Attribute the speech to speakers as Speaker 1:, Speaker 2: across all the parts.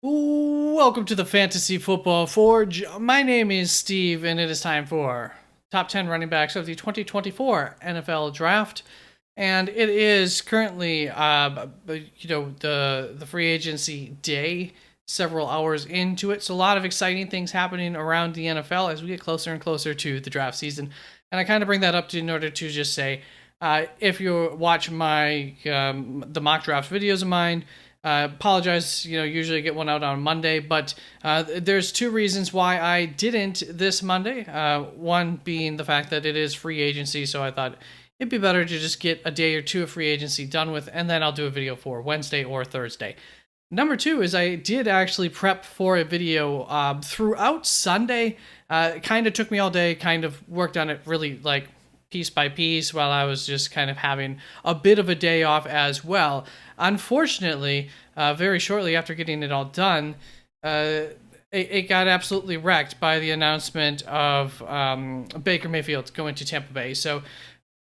Speaker 1: Welcome to the Fantasy Football Forge. My name is Steve, and it is time for top 10 running backs of the 2024 NFL Draft. And it is currently, the free agency day, several hours into it. So a lot of exciting things happening around the NFL as we get closer and closer to the draft season. And I kind of bring that up in order to just say, if you watch my the mock draft videos of mine. Apologize, usually get one out on Monday, but there's two reasons why I didn't this Monday. One being the fact that it is free agency, so I thought it'd be better to just get a day or two of free agency done with, and then I'll do a video for Wednesday or Thursday. Number two is I did actually prep for a video throughout Sunday. It kind of took me all day, kind of worked on it really like piece by piece while I was just kind of having a bit of a day off as well. Unfortunately, very shortly after getting it all done, it got absolutely wrecked by the announcement of Baker Mayfield going to Tampa Bay. So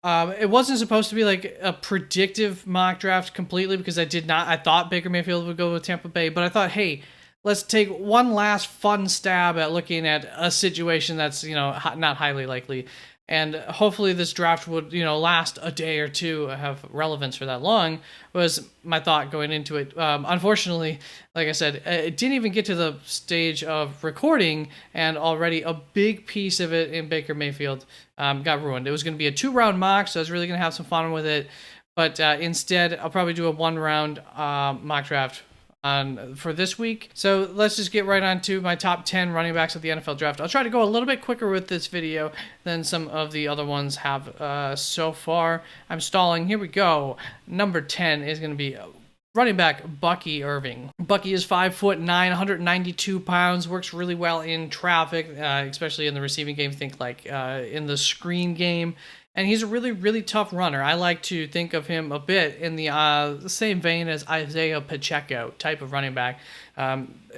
Speaker 1: it wasn't supposed to be like a predictive mock draft completely because I thought Baker Mayfield would go with Tampa Bay, but I thought, hey, let's take one last fun stab at looking at a situation that's, not highly likely. And hopefully this draft would, last a day or two, have relevance for that long, was my thought going into it. Unfortunately, like I said, it didn't even get to the stage of recording, and already a big piece of it in Baker Mayfield got ruined. It was going to be a 2-round mock, so I was really going to have some fun with it. But instead, I'll probably do a 1-round mock draft for this week. So let's just get right on to my top 10 running backs of the NFL draft. I'll try to go a little bit quicker with this video than some of the other ones have so far. I'm stalling. Here we go. Number 10 is going to be running back Bucky Irving. Bucky is 5'9", 192 pounds, works really well in traffic, especially in the receiving game. Think like in the screen game. And he's a really, really tough runner. I like to think of him a bit in the same vein as Isaiah Pacheco type of running back,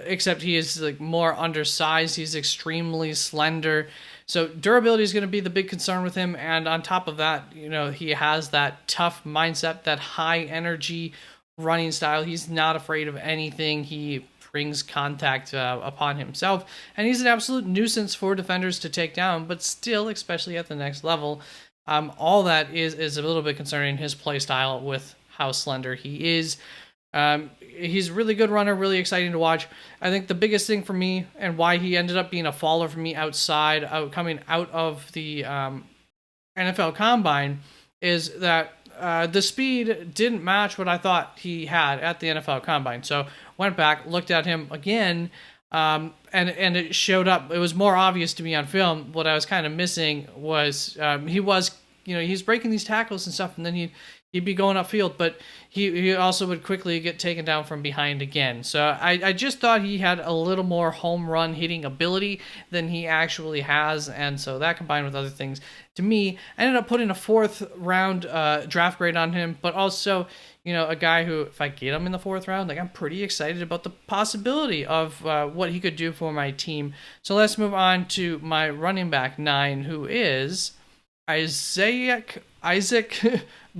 Speaker 1: except he is like more undersized. He's extremely slender. So durability is going to be the big concern with him. And on top of that, he has that tough mindset, that high energy running style. He's not afraid of anything. He brings contact upon himself. And he's an absolute nuisance for defenders to take down, but still, especially at the next level, all that is a little bit concerning, his play style with how slender he is. He's a really good runner, really exciting to watch. I think the biggest thing for me and why he ended up being a faller for me coming out of the NFL Combine is that the speed didn't match what I thought he had at the NFL Combine. So went back, looked at him again, and it showed up. It was more obvious to me on film. What I was kind of missing was he's breaking these tackles and stuff, and then he'd be going upfield, but he also would quickly get taken down from behind again. So I just thought he had a little more home run hitting ability than he actually has, and so that combined with other things, to me, I ended up putting a 4th-round draft grade on him, but also, a guy who, if I get him in the 4th round, I'm pretty excited about the possibility of what he could do for my team. So let's move on to my running back 9, who is Isaac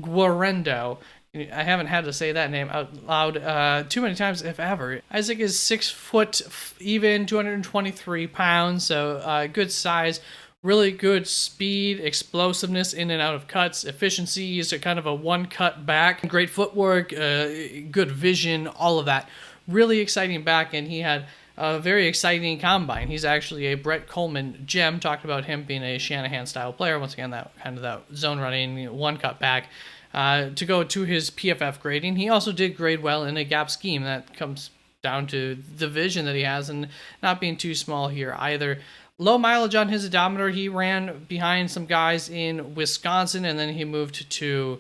Speaker 1: Guerendo. I haven't had to say that name out loud too many times, if ever. Isaac is 6 foot even, 223 pounds, so good size. Really good speed, explosiveness in and out of cuts, efficiency. He's kind of a one-cut back. Great footwork, good vision, all of that. Really exciting back, and he had a very exciting combine. He's actually a Brett Coleman gem. Talked about him being a Shanahan-style player. Once again, that kind of that zone running, one-cut back. To go to his PFF grading, he also did grade well in a gap scheme. That comes down to the vision that he has and not being too small here either. Low mileage on his odometer. He ran behind some guys in Wisconsin, and then he moved to,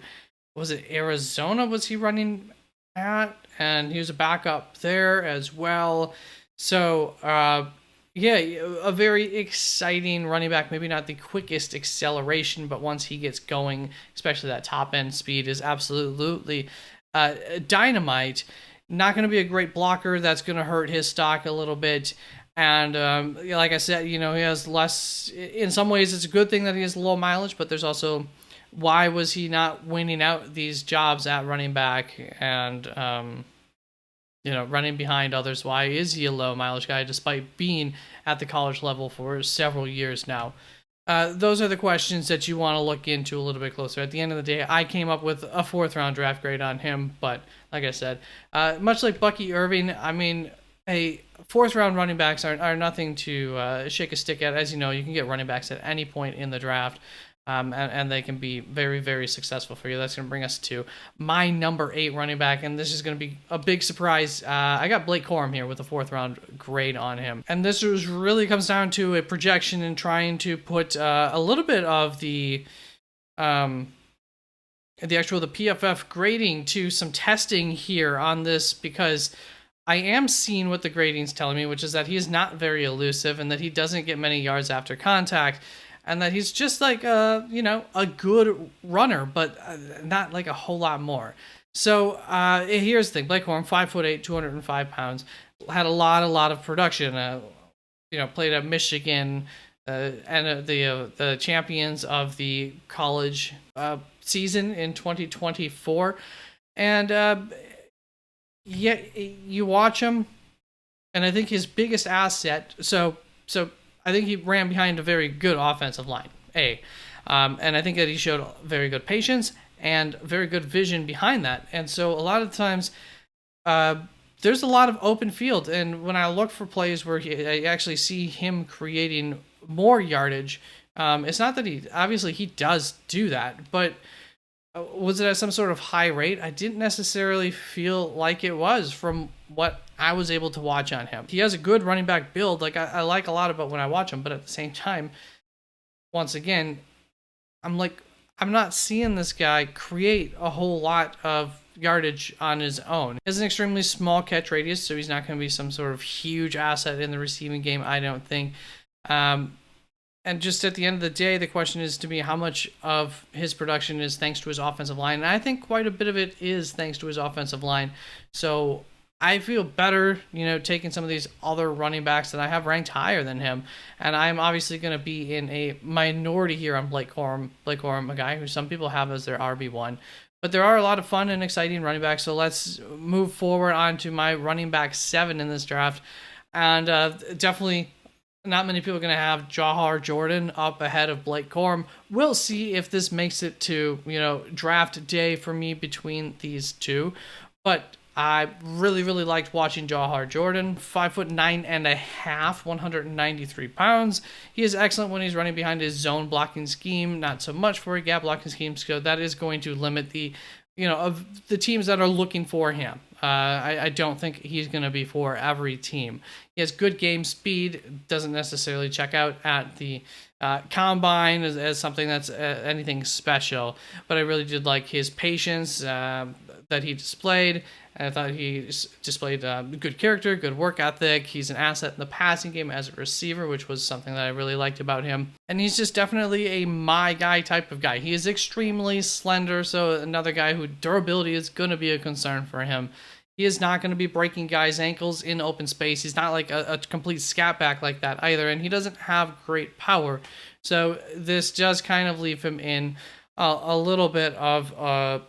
Speaker 1: was it Arizona was he running at? And he was a backup there as well. So, a very exciting running back. Maybe not the quickest acceleration, but once he gets going, especially that top-end speed, is absolutely dynamite. Not going to be a great blocker. That's going to hurt his stock a little bit. And like I said, he has less. In some ways, it's a good thing that he has low mileage, but there's also, why was he not winning out these jobs at running back? And running behind others? Why is he a low mileage guy despite being at the college level for several years now? Those are the questions that you want to look into a little bit closer. At the end of the day, I came up with a 4th-round draft grade on him, but like I said, much like Bucky Irving, I mean, a 4th-round running backs are nothing to shake a stick at. As you know, you can get running backs at any point in the draft. And they can be very, very successful for you. That's going to bring us to my number 8 running back, and this is going to be a big surprise. I got Blake Corm here with a 4th-round grade on him, and this really comes down to a projection and trying to put a little bit of the PFF grading to some testing here on this, because I am seeing what the grading's telling me, which is that he is not very elusive and that he doesn't get many yards after contact. And that he's just like a good runner, but not like a whole lot more. So here's the thing: Blake Corm, 5'8", 205 pounds, had a lot of production. Played at Michigan and the champions of the college season in 2024. And you watch him, and I think his biggest asset. So I think he ran behind a very good offensive line, and I think that he showed very good patience and very good vision behind that. And so a lot of times, there's a lot of open field, and when I look for plays where I actually see him creating more yardage, it's not that he does do that, but was it at some sort of high rate? I didn't necessarily feel like it was from what I was able to watch on him. He has a good running back build. Like I like a lot about when I watch him, but at the same time, once again, I'm not seeing this guy create a whole lot of yardage on his own. He has an extremely small catch radius, so he's not going to be some sort of huge asset in the receiving game, I don't think. And just at the end of the day, the question is to me, how much of his production is thanks to his offensive line? And I think quite a bit of it is thanks to his offensive line. So I feel better, taking some of these other running backs that I have ranked higher than him. And I'm obviously going to be in a minority here on Blake Corm. Blake Corm, a guy who some people have as their RB1. But there are a lot of fun and exciting running backs. So let's move forward on to my running back 7 in this draft. And definitely not many people are going to have Jahar Jordan up ahead of Blake Corm. We'll see if this makes it to, draft day for me between these two. But I really, really liked watching Jahar Jordan. 5'9.5", 193 pounds. He is excellent when he's running behind his zone blocking scheme. Not so much for a gap blocking scheme. So that is going to limit the, of the teams that are looking for him. I don't think he's going to be for every team. He has good game speed. Doesn't necessarily check out at the combine as something that's anything special. But I really did like his patience that he displayed. I thought he displayed good character, good work ethic. He's an asset in the passing game as a receiver, which was something that I really liked about him. And he's just definitely a my guy type of guy. He is extremely slender, so another guy who durability is going to be a concern for him. He is not going to be breaking guys' ankles in open space. He's not like a complete scat back like that either, and he doesn't have great power. So this does kind of leave him in a little bit of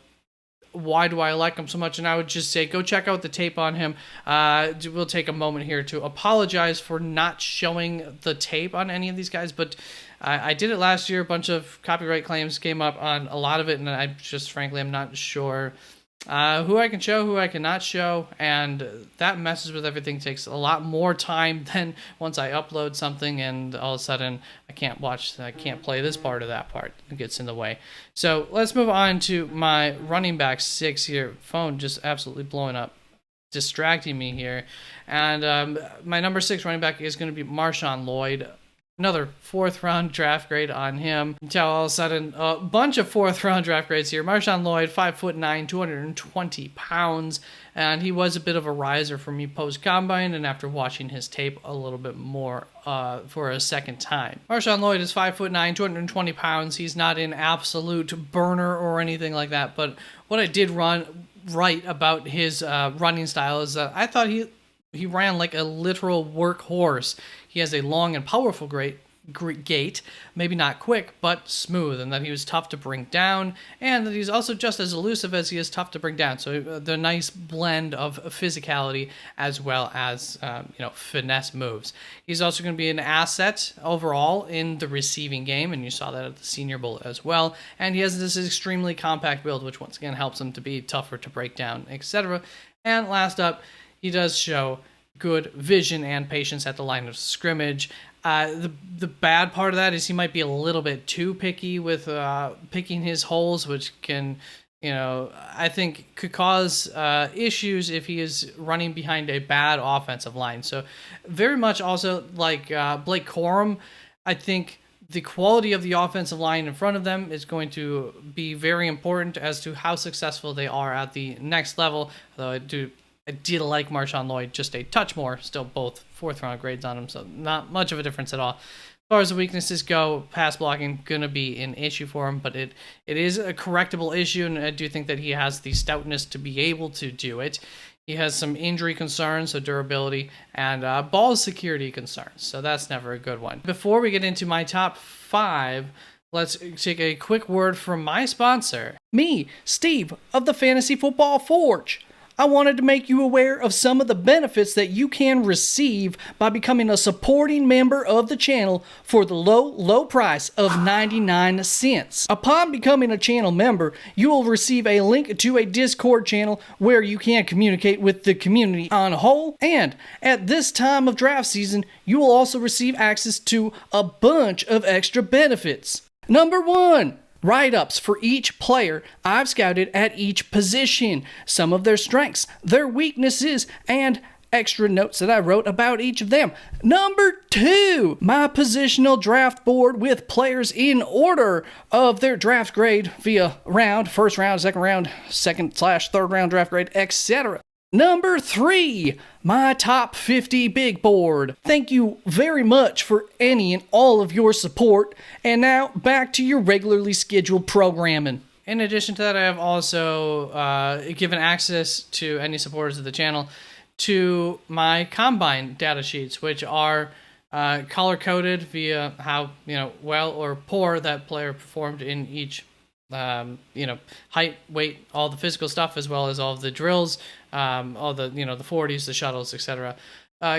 Speaker 1: why do I like him so much? And I would just say, go check out the tape on him. We'll take a moment here to apologize for not showing the tape on any of these guys, but I did it last year. A bunch of copyright claims came up on a lot of it, and I just, frankly, I'm not sure who I can show, who I cannot show, and that messes with everything. Takes a lot more time than once I upload something and all of a sudden I can't play this part or that part. It gets in the way. So let's move on to my running back 6 here. Phone just absolutely blowing up, distracting me here. And my number 6 running back is going to be Marshon Lloyd. Another 4th-round draft grade on him. Until all of a sudden, a bunch of 4th-round draft grades here. Marshon Lloyd, 5'9", 220 pounds. And he was a bit of a riser for me post-combine and after watching his tape a little bit more for a second time. Marshon Lloyd is 5'9", 220 pounds. He's not an absolute burner or anything like that. But what I did right about his running style is that I thought he ran like a literal workhorse. He has a long and powerful gait, maybe not quick, but smooth, and that he was tough to bring down, and that he's also just as elusive as he is tough to bring down. So the nice blend of physicality as well as finesse moves. He's also going to be an asset overall in the receiving game, and you saw that at the Senior Bowl as well. And he has this extremely compact build, which once again helps him to be tougher to break down, etc. And last up, he does show good vision and patience at the line of scrimmage. The bad part of that is he might be a little bit too picky with picking his holes, which can, I think could cause issues if he is running behind a bad offensive line. So very much also like Blake Corm, I think the quality of the offensive line in front of them is going to be very important as to how successful they are at the next level. Though I did like Marshon Lloyd just a touch more. Still both 4th round grades on him, so not much of a difference at all. As far as the weaknesses go, pass blocking going to be an issue for him, but it is a correctable issue, and I do think that he has the stoutness to be able to do it. He has some injury concerns, so durability, and ball security concerns, so that's never a good one. Before we get into my top 5, let's take a quick word from my sponsor. Me, Steve, of the Fantasy Football Forge. I wanted to make you aware of some of the benefits that you can receive by becoming a supporting member of the channel for the low price of 99 cents. Upon becoming a channel member, you will receive a link to a Discord channel where you can communicate with the community on a whole, and at this time of draft season, you will also receive access to a bunch of extra benefits. Number 1. Write-ups for each player I've scouted at each position, some of their strengths, their weaknesses, and extra notes that I wrote about each of them. Number 2, my positional draft board with players in order of their draft grade via round, first round, second round, second/third round draft grade, etc. Number 3, my top 50 big board. Thank you very much for any and all of your support. And now back to your regularly scheduled programming. In addition to that, I have also given access to any supporters of the channel to my combine data sheets, which are color-coded via how well or poor that player performed in each height, weight, all the physical stuff, as well as all of the drills, all the, the 40s, the shuttles, etc.,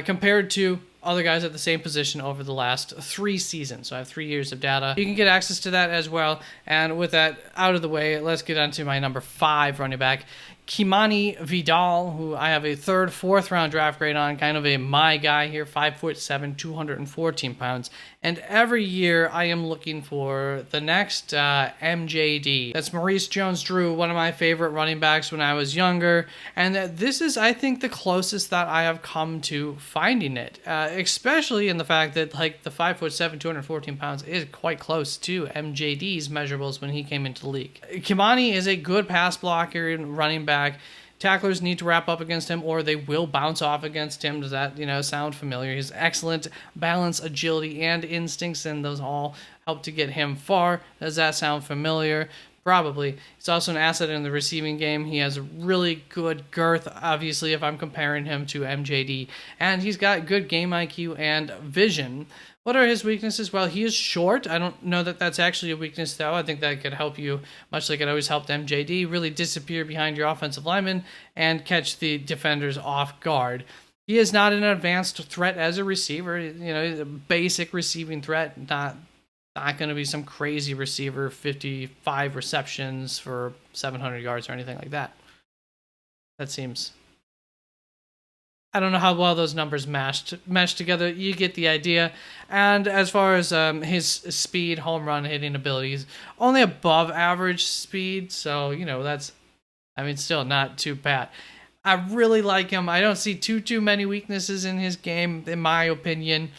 Speaker 1: compared to other guys at the same position over the last 3 seasons. So I have 3 years of data. You can get access to that as well. And with that out of the way, let's get on to my number 5 running back, Kimani Vidal, who I have a 3rd, 4th round draft grade on, kind of a my guy here, 5'7", 214 pounds. And every year I am looking for the next MJD. That's Maurice Jones-Drew, one of my favorite running backs when I was younger. And this is, I think, the closest that I have come to finding it, especially in the fact that like the 5'7", 214 pounds is quite close to MJD's measurables when he came into the league. Kimani is a good pass blocker and running back. Tacklers need to wrap up against him or they will bounce off against him. Does that, sound familiar? He's excellent balance, agility, and instincts, and those all help to get him far. Does that sound familiar? Probably. He's also an asset in the receiving game. He has really good girth, obviously, if I'm comparing him to MJD. And he's got good game IQ and vision. What are his weaknesses? Well, he is short. I don't know that that's actually a weakness, though. I think that could help you, much like it always helped MJD, really disappear behind your offensive lineman and catch the defenders off guard. He is not an advanced threat as a receiver. He's a basic receiving threat, not going to be some crazy receiver, 55 receptions for 700 yards or anything like that. That seems... I don't know how well those numbers mesh together. You get the idea. And as far as his speed, home run hitting abilities, only above average speed. So, that's, still not too bad. I really like him. I don't see too many weaknesses in his game, in my opinion.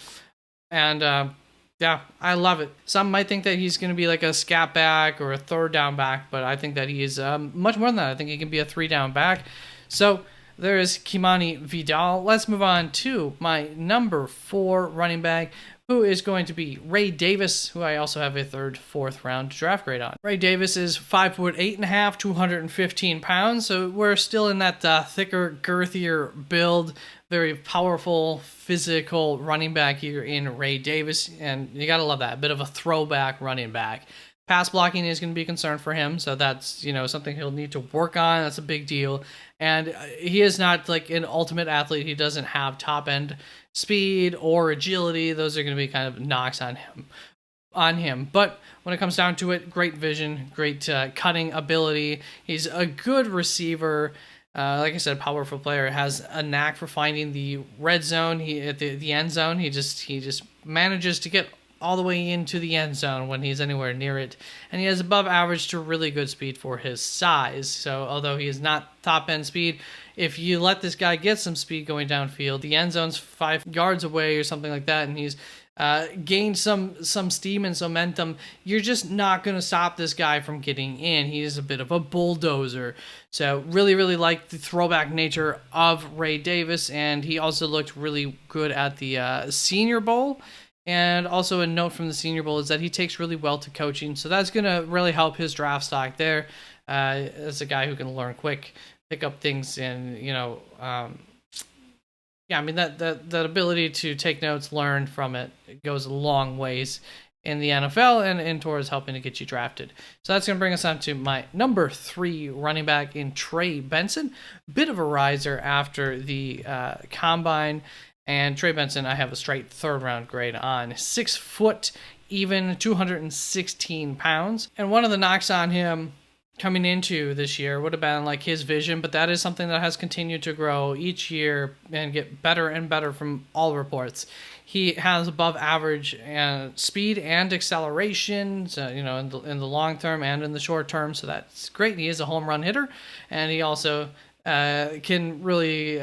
Speaker 1: And, yeah, I love it. Some might think that he's going to be like a scat back or a 3rd down back, but I think that he is much more than that. I think he can be a 3 down back. So, There is Kimani Vidal. Let's move on to my number 4 running back, who is going to be Ray Davis, who I also have a 3rd, 4th round draft grade on. Ray Davis is 5'8.5", 215 pounds, so we're still in that thicker, girthier build. Very powerful, physical running back here in Ray Davis, and you gotta love that. A bit of a throwback running back. Pass blocking is going to be a concern for him, so that's, something he'll need to work on. That's a big deal. And he is not like an ultimate athlete. He doesn't have top end speed or agility. Those are going to be kind of knocks on him. But when it comes down to it, great vision, great cutting ability. He's a good receiver. Like I said, powerful player, has a knack for finding the red zone. At the end zone, he just manages to get all the way into the end zone when he's anywhere near it. And he has above average to really good speed for his size. So although he is not top end speed, if you let this guy get some speed going downfield, the end zone's 5 yards away or something like that, and he's gained some steam and momentum, you're just not going to stop this guy from getting in. He is a bit of a bulldozer. So really, really like the throwback nature of Ray Davis, and he also looked really good at the Senior Bowl. And also a note from the Senior Bowl is that he takes really well to coaching, so that's going to really help his draft stock there. As a guy who can learn quick, pick up things, and that ability to take notes, learn from it goes a long ways in the NFL and towards helping to get you drafted. So that's going to bring us on to my number 3 running back in Trey Benson. Bit of a riser after the combine. And Trey Benson, I have a straight 3rd round grade on. 6 foot, even 216 pounds. And one of the knocks on him coming into this year would have been like his vision, but that is something that has continued to grow each year and get better and better from all reports. He has above average speed and acceleration, so, in the long term and in the short term, so that's great. He is a home run hitter, and he also can really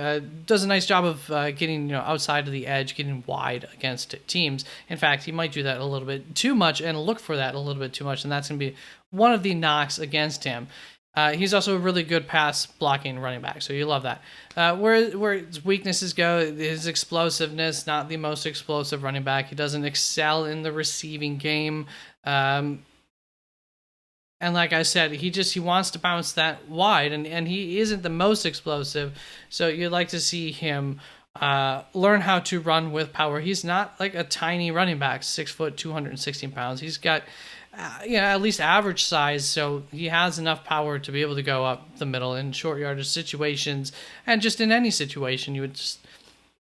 Speaker 1: does a nice job of getting outside of the edge, getting wide against teams. In fact, he might do that a little bit too much and look for that a little bit too much, and that's going to be one of the knocks against him. He's also a really good pass blocking running back, so you love that. Where his weaknesses go, his explosiveness, not the most explosive running back. He doesn't excel in the receiving game. And like I said, he wants to bounce that wide, and he isn't the most explosive. So you'd like to see him learn how to run with power. He's not like a tiny running back, 6 foot, 216 pounds. He's got at least average size, so he has enough power to be able to go up the middle in short yardage situations, and just in any situation you would just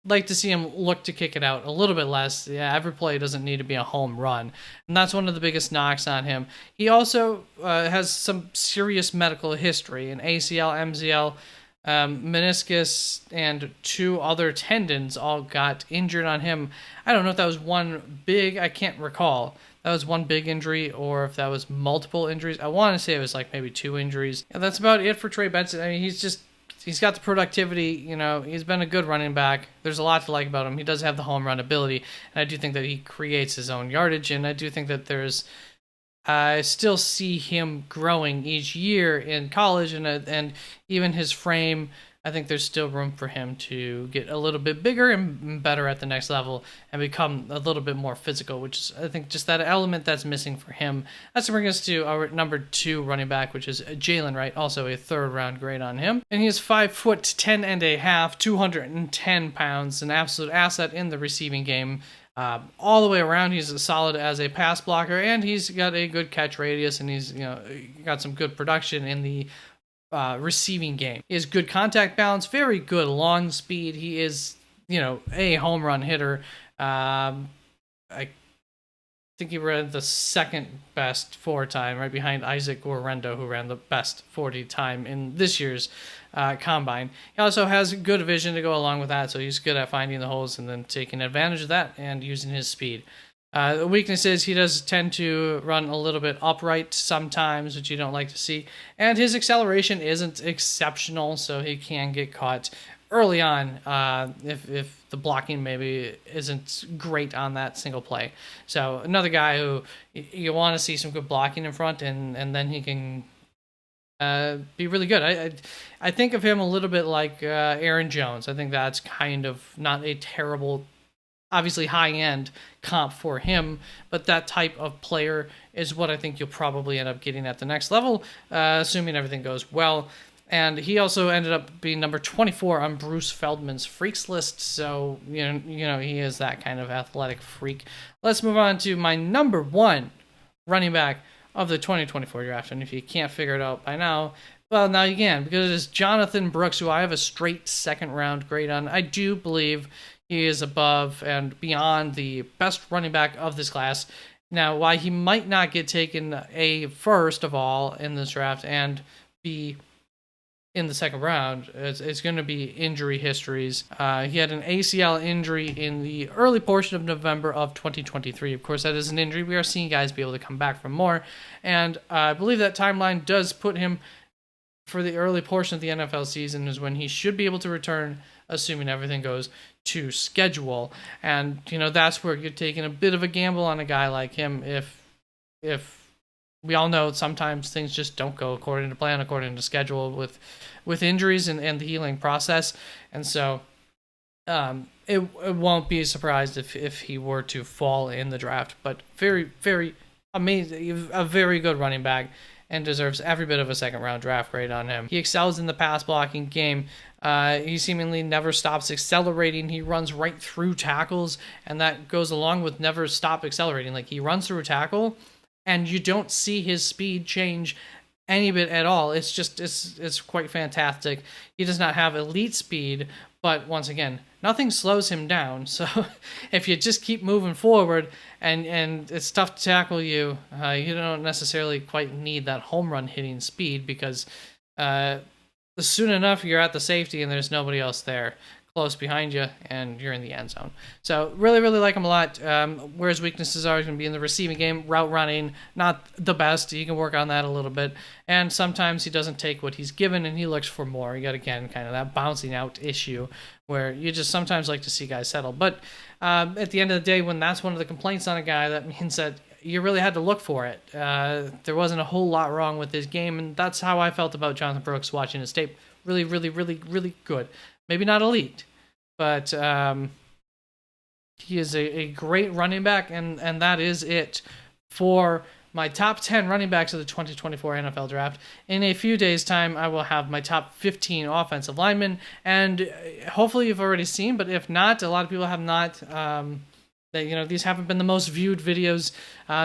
Speaker 1: like to see him look to kick it out a little bit less. Yeah, every play doesn't need to be a home run, and that's one of the biggest knocks on him. He also has some serious medical history: an ACL, MCL, meniscus, and 2 other tendons all got injured on him. I don't know if that was one big, I can't recall. That was one big injury, or if that was multiple injuries. I want to say it was like maybe 2 injuries. And that's about it for Trey Benson. I mean, he's got the productivity, he's been a good running back. There's a lot to like about him. He does have the home run ability, and I do think that he creates his own yardage, and I do think that I still see him growing each year in college, and even his frame, I think there's still room for him to get a little bit bigger and better at the next level and become a little bit more physical, which is, I think, just that element that's missing for him. That's to bring us to our number 2 running back, which is Jaylen Wright, also a 3rd round grade on him. And he's 5 foot 10.5, 210 pounds, an absolute asset in the receiving game. All the way around, he's solid as a pass blocker, and he's got a good catch radius, and he's got some good production in the receiving game. He has good contact balance, very good long speed. He is, a home run hitter. I think he ran the 2nd best 4 time, right behind Isaac Guerendo, who ran the best 40 time in this year's combine. He also has good vision to go along with that, so he's good at finding the holes and then taking advantage of that and using his speed. The weakness is he does tend to run a little bit upright sometimes, which you don't like to see. And his acceleration isn't exceptional, so he can get caught early on if the blocking maybe isn't great on that single play. So another guy who you want to see some good blocking in front, and then he can be really good. I think of him a little bit like Aaron Jones. I think that's kind of not a terrible, obviously high end comp for him, but that type of player is what I think you'll probably end up getting at the next level, assuming everything goes well. And he also ended up being number 24 on Bruce Feldman's freaks list, so he is that kind of athletic freak. Let's move on to my number one running back of the 2024 draft. And if you can't figure it out by now, well, now you can, because it is Jonathan Brooks, who I have a straight second round grade on. I do believe he is above and beyond the best running back of this class. Now, why he might not get taken A, first of all, in this draft, and B, in the second round, it's going to be injury histories. He had an ACL injury in the early portion of November of 2023. Of course, that is an injury. We are seeing guys be able to come back from more. And I believe that timeline does put him for the early portion of the NFL season is when he should be able to return, assuming everything goes to schedule. And, that's where you're taking a bit of a gamble on a guy like him if we all know sometimes things just don't go according to plan, according to schedule with injuries and the healing process. And so it won't be a surprise if he were to fall in the draft. But very, very amazing, a very good running back, and deserves every bit of a second round draft grade on him. He excels in the pass blocking game. He seemingly never stops accelerating. He runs right through tackles, and that goes along with never stop accelerating. Like, he runs through a tackle, and you don't see his speed change any bit at all. It's just, it's quite fantastic. He does not have elite speed, but once again, nothing slows him down. So if you just keep moving forward and it's tough to tackle you, you don't necessarily quite need that home run hitting speed, because soon enough you're at the safety and there's nobody else there close behind you, and you're in the end zone. So really, really like him a lot. Where his weaknesses are going to be in the receiving game, route running, not the best. You can work on that a little bit. And sometimes he doesn't take what he's given and he looks for more. You got, again, kind of that bouncing out issue where you just sometimes like to see guys settle. But at the end of the day, when that's one of the complaints on a guy, that means that you really had to look for it. There wasn't a whole lot wrong with his game, and that's how I felt about Jonathan Brooks watching his tape. Really, really, really, really good. Maybe not elite, but he is a great running back, and that is it for my top 10 running backs of the 2024 NFL Draft. In a few days' time, I will have my top 15 offensive linemen, and hopefully you've already seen, but if not, a lot of people have not. These haven't been the most viewed videos,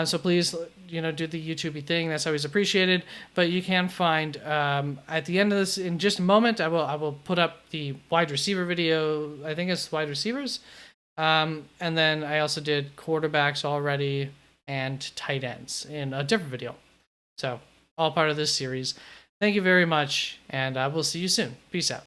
Speaker 1: so please, do the YouTube thing. That's always appreciated. But you can find at the end of this, in just a moment, I will put up the wide receiver video. I think it's wide receivers, and then I also did quarterbacks already and tight ends in a different video. So all part of this series. Thank you very much, and I will see you soon. Peace out.